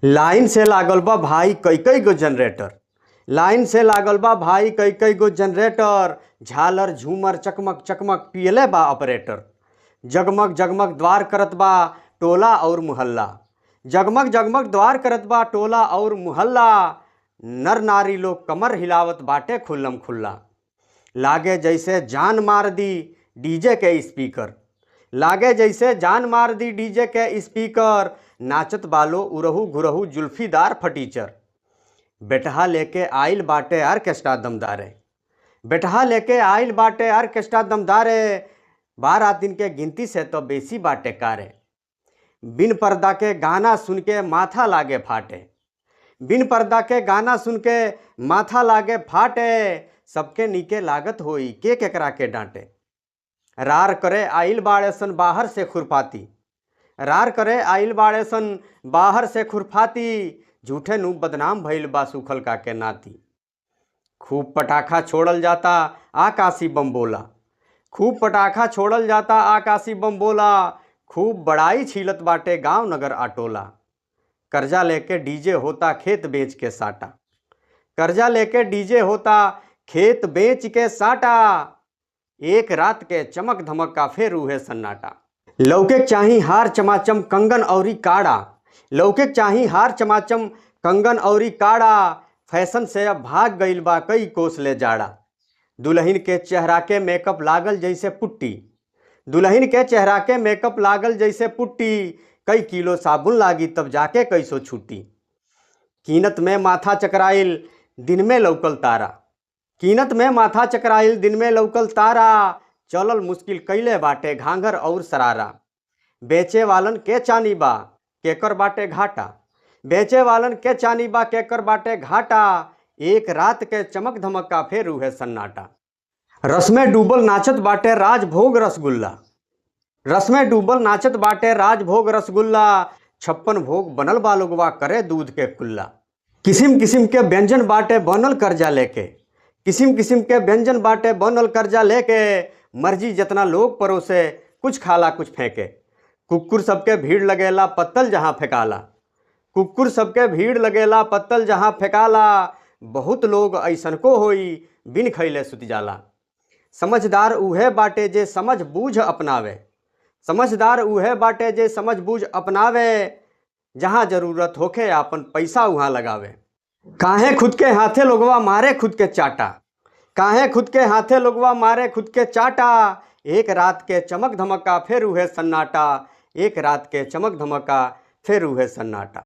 Line से लागल बा भाई कई कई गो जनरेटर। लाइन से लागल बा भाई कई कई गो जनरेटर। झालर झूमर चकमक चकमक पियले बा ऑपरेटर। जगमग जगमग द्वार करत बा टोला और मुहल्ला। जगमग जगमग द्वार करत बा टोला और मुहल्ला। नर नारी लोग कमर हिलावत बाटे खुल्लम खुल्ला। लागे जैसे जान मार दी डीजे के स्पीकर। लागे जैसे जान मार दी डीजे के स्पीकर। नाचत बालो उरहू घुरहू जुल्फीदार फटीचर। बेटहा लेके आइल बाटे आर्केस्ट्रा दमदारे। बेटहा लेके आइल बाटे आर्केस्ट्रा दमदारे। 12 दिन के गिनती से तो बेसी बाटे कारे। बिन पर्दा के गाना सुन के माथा लागे फाटे। बिन पर्दा के गाना सुन के माथा लागे फाटे। सबके नीके लागत होई के केकरा के डांटे। रार करे आइल बाड़ेसन बाहर से खुरपाती। रार करे आइल बाड़ेसन बाहर से खुरपाती। झूठे नु बदनाम भइल बा सुखल का के नाती। खूब पटाखा छोड़ल जाता आकाशी बम बोला। खूब पटाखा छोड़ल जाता आकाशी बम बोला। खूब बड़ाई छीलत बाटे गांव नगर आटोला। कर्जा लेके डीजे होता खेत बेच के साटा। कर्जा लेके डीजे होता खेत बेच के साटा। एक रात के चमक धमक का फेर उहे सन्नाटा। लौके चाही हार चमाचम कंगन औरी काड़ा। लौके चाही हार चमाचम कंगन औरी काड़ा। फैशन से अब भाग गईल बा कई कोस ले जाड़ा। दुल्हन के चेहरा के मेकअप लागल जैसे पुट्टी। दुल्हन के चेहरा के मेकअप लागल जैसे पुट्टी। कई किलो साबुन लागी तब जाके कैसो छुट्टी। कीनत में माथा चकराइल दिन में लौकल तारा। कीनत में माथा चकराइल दिन में लौकल तारा। चलल मुश्किल कैले बाटे घांघर और सरारा। बेचे वालन के चानी बा केकर बाटे घाटा। बेचे वालन के चानी बा केकर बाटे घाटा। एक रात के चमक धमक का फेर उहे सन्नाटा। रस में डूबल नाचत बाटे राजभोग रसगुल्ला। रस में डूबल नाचत बाटे राजभोग रसगुल्ला। 56 भोग बनल बालोगवा करे दूध के कुल्ला। किसिम किसिम के व्यंजन बाटे बनल कर्जा लेके। किसिम किसिम के व्यंजन बाटे बनल कर्जा लेके। मर्जी जितना लोग परोसे कुछ खाला कुछ फेंके। कुक्कुर सबके भीड़ लगेला पत्तल जहाँ फेंकाला। कुक्कुर सबके भीड़ लगेला पत्तल जहाँ फेंकाला। बहुत लोग ऐसन को होई बिन खैले सुत जाला। समझदार उहे बाटे जे समझ बूझ अपनावे। समझदार उहे बाटे जे समझ बूझ अपनावे। जहाँ जरूरत होखे आपन पैसा वहाँ लगावे। काहे खुद के हाथे लोगवा मारे खुद के चाटा। काहे खुद के हाथे लोगवा मारे खुद के चाटा। एक रात के चमक धमका फिर उहे सन्नाटा। एक रात के चमक धमका फिर उहे सन्नाटा।